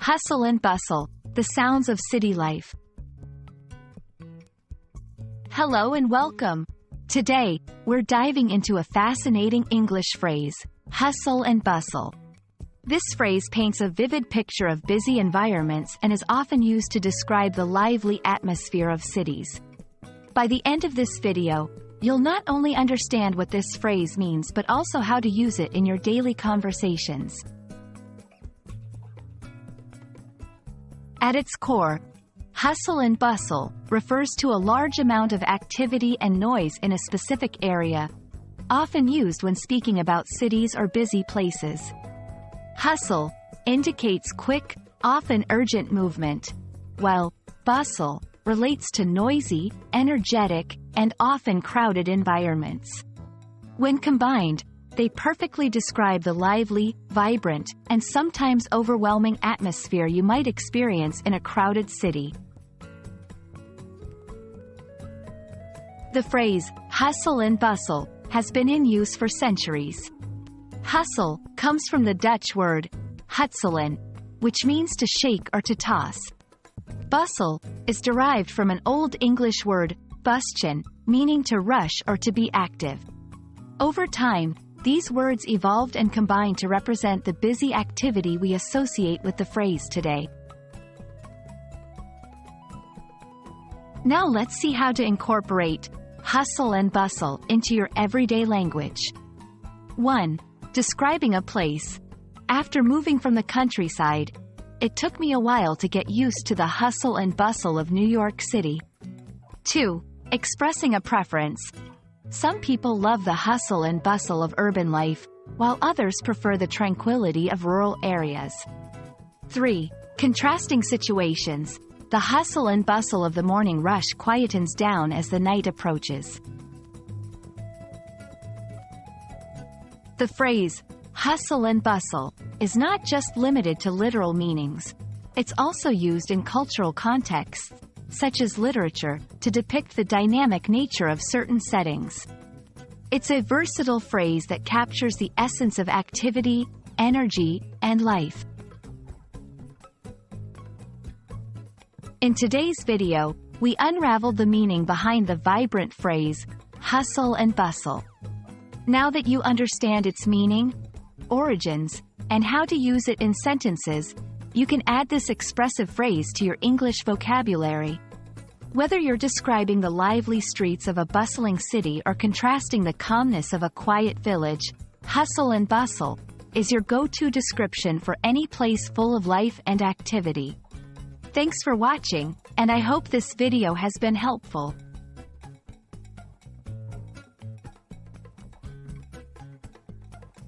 Hustle and bustle, the sounds of city life. Hello and welcome. Today, we're diving into a fascinating English phrase, hustle and bustle. This phrase paints a vivid picture of busy environments and is often used to describe the lively atmosphere of cities. By the end of this video, you'll not only understand what this phrase means but also how to use it in your daily conversations. At its core, hustle and bustle refers to a large amount of activity and noise in a specific area, often used when speaking about cities or busy places. Hustle indicates quick, often urgent movement, while bustle relates to noisy, energetic, and often crowded environments. When combined, they perfectly describe the lively, vibrant, and sometimes overwhelming atmosphere you might experience in a crowded city. The phrase, hustle and bustle, has been in use for centuries. Hustle comes from the Dutch word, hutselen, which means to shake or to toss. Bustle is derived from an Old English word, busten, meaning to rush or to be active. Over time, these words evolved and combined to represent the busy activity we associate with the phrase today. Now let's see how to incorporate hustle and bustle into your everyday language. 1. Describing a place. After moving from the countryside, it took me a while to get used to the hustle and bustle of New York City. 2. Expressing a preference. Some people love the hustle and bustle of urban life, while others prefer the tranquility of rural areas. 3. Contrasting situations. The hustle and bustle of the morning rush quietens down as the night approaches. The phrase, hustle and bustle, is not just limited to literal meanings. It's also used in cultural contexts, such as literature, to depict the dynamic nature of certain settings. It's a versatile phrase that captures the essence of activity, energy, and life. In today's video, we unraveled the meaning behind the vibrant phrase, hustle and bustle. Now that you understand its meaning, origins, and how to use it in sentences, you can add this expressive phrase to your English vocabulary. Whether you're describing the lively streets of a bustling city or contrasting the calmness of a quiet village, hustle and bustle is your go-to description for any place full of life and activity. Thanks for watching, and I hope this video has been helpful.